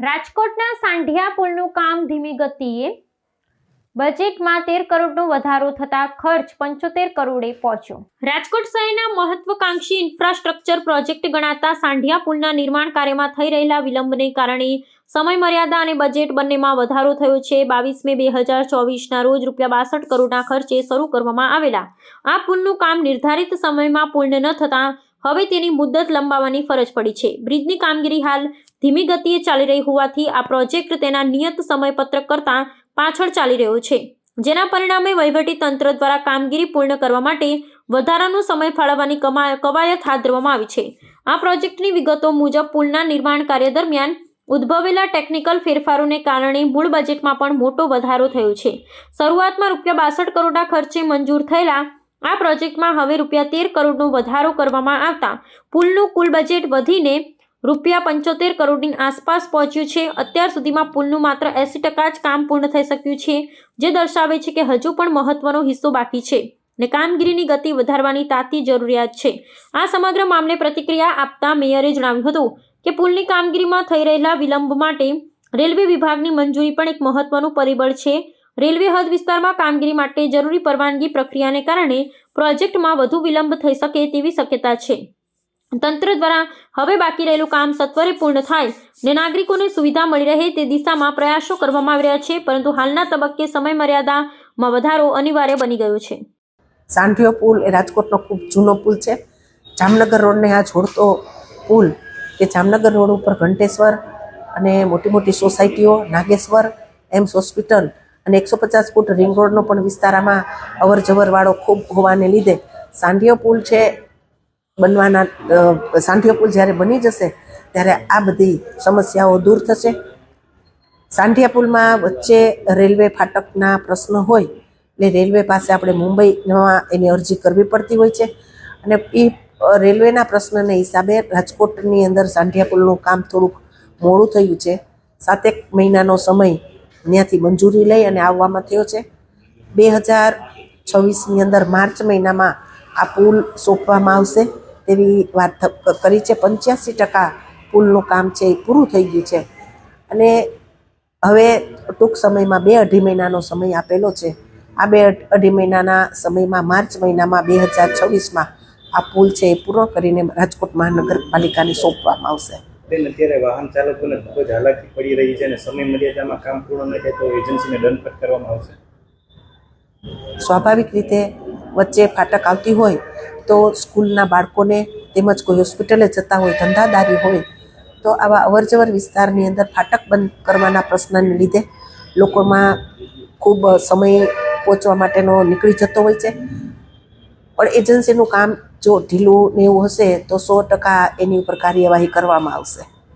રાજકોટના સાંઢિયા પુલનું કામ ધીમી ગતિએ, બજેટમાં 13 કરોડનો વધારો થતા ખર્ચ 75 કરોડે પહોંચ્યો। રાજકોટ શહેરના મહત્વાકાંક્ષી ઇન્ફ્રાસ્ટ્રક્ચર પ્રોજેક્ટ ગણાતા સાંઢિયા પુલના નિર્માણ કાર્યમાં થઈ રહેલા વિલંબને કારણે સમયમર્યાદા અને બજેટ બંનેમાં વધારો થયો છે। 22 મે 2024ના રોજ ₹62 કરોડના ખર્ચે શરૂ કરવામાં આવેલા આ પુલનું કામ નિર્ધારિત સમયમાં પૂર્ણ ન થતાં હવે તેની મુદ્દત લંબાવવાની ફરજ પડી છે। બ્રિજની કામગીરી હાલ ધીમી ગતિએ ચાલી રહી હોવાથી આ પ્રોજેક્ટ તેના નિયત સમયપત્રક કરતાં પાછળ ચાલી રહ્યો છે, જેના પરિણામે વહીવટી તંત્ર દ્વારા કામગીરી પૂર્ણ કરવા માટે વધારાનો સમય ફાળવવાની કવાયત હાથ ધરવામાં આવી છે। આ પ્રોજેક્ટની વિગતો મુજબ પુલના નિર્માણ કાર્ય દરમિયાન ઉદ્ભવેલા ટેકનિકલ ફેરફારોને કારણે મૂળ બજેટમાં પણ મોટો વધારો થયો છે। શરૂઆતમાં ₹62 કરોડના ખર્ચે મંજૂર થયેલા આ પ્રોજેક્ટમાં હવે ₹13 કરોડનો વધારો કરવામાં આવતા પુલનું કુલ બજેટ વધીને ₹75 કરોડની આસપાસ પહોંચ્યું છે। અત્યાર સુધીમાં પુલનું માત્ર 80% જ કામ પૂર્ણ થઈ શક્યું છે, જે દર્શાવે છે કે હજુ પણ મહત્વનો હિસ્સો બાકી છે ને કામગીરીની ગતિ વધારવાની તાતી જરૂરિયાત છે। આ સમગ્ર મામલે પ્રતિક્રિયા આપતા મેયરે જણાવ્યું હતું કે પુલની કામગીરીમાં થઈ રહેલા વિલંબ માટે રેલવે વિભાગની મંજૂરી પણ એક મહત્વનું પરિબળ છે। રેલવે હદ વિસ્તારમાં કામગીરી માટે જરૂરી પરવાનગી પ્રક્રિયાને કારણે પ્રોજેક્ટમાં વધુ વિલંબ થઈ શકે તેવી શક્યતા છે। તંત્ર દ્વારા હવે બાકી રહેલું કામ સત્વરે પૂર્ણ થાય ને નાગરિકોને સુવિધા મળી રહે તે દિશામાં પ્રયાસો કરવામાં આવી રહ્યા છે, પરંતુ હાલના તબક્કે સમયમર્યાદામાં વધારો અનિવાર્ય બની ગયો છે। સાંઢિયો પુલ એ રાજકોટનો ખૂબ જૂનો પુલ છે। જામનગર રોડને આ જોડતો પુલ કે જામનગર રોડ ઉપર ઘંટેશ્વર અને મોટી મોટી સોસાયટીઓ, નાગેશ્વર, એમ્સ હોસ્પિટલ અને 150 ફૂટ રિંગ રોડનો પણ વિસ્તાર આમાં અવર જવરવાળો ખૂબ હોવાને લીધે સાંઢિયો પુલ છે બનવાના સાંઢિયો પુલ જ્યારે બની જશે ત્યારે આ બધી સમસ્યાઓ દૂર થશે। સાંઢિયા પુલમાં વચ્ચે રેલવે ફાટકના પ્રશ્ન હોય એટલે રેલવે પાસે આપણે મુંબઈમાં એની અરજી કરવી પડતી હોય છે અને એ રેલવેના પ્રશ્નને હિસાબે રાજકોટની અંદર સાંઢિયા પુલનું કામ થોડુંક મોડું થયું છે। 7 મહિનાનો સમય ત્યાંથી મંજૂરી લઈ અને આવવામાં થયો છે। 2026ની અંદર માર્ચ મહિનામાં આ પુલ સોંપવામાં આવશે તેવી વાત કરી છે। 85% પુલનું કામ છે એ પૂરું થઈ ગયું છે અને હવે ટૂંક સમયમાં 2-2.5 મહિનાનો સમય આપેલો છે। આ 2-2.5 મહિનાના સમયમાં માર્ચ મહિનામાં 2026માં આ પુલ છે એ પૂરો કરીને રાજકોટ મહાનગરપાલિકાને સોંપવામાં આવશે। અત્યારે વાહન ચાલકોને ખૂબ જ હાલાકી પડી રહી છે અને સમય મર્યાદામાં કામ પૂર્ણ ન થાય તો એજન્સીને દંડ ફટકારવામાં આવશે। સ્વાભાવિક રીતે વચ્ચે ફાટક આવતી હોય તો સ્કૂલના બાળકોને તેમજ કોઈ હોસ્પિટલે જતા હોય, ધંધાદારી હોય તો આવા અવરજવર વિસ્તારની અંદર ફાટક બંધ કરવાના પ્રશ્નને લીધે લોકોમાં ખૂબ સમય પહોંચવા માટેનો નીકળી જતો હોય છે, પણ એજન્સીનું કામ જો ઢીલું ને એવું હશે તો 100% એની ઉપર કાર્યવાહી કરવામાં આવશે।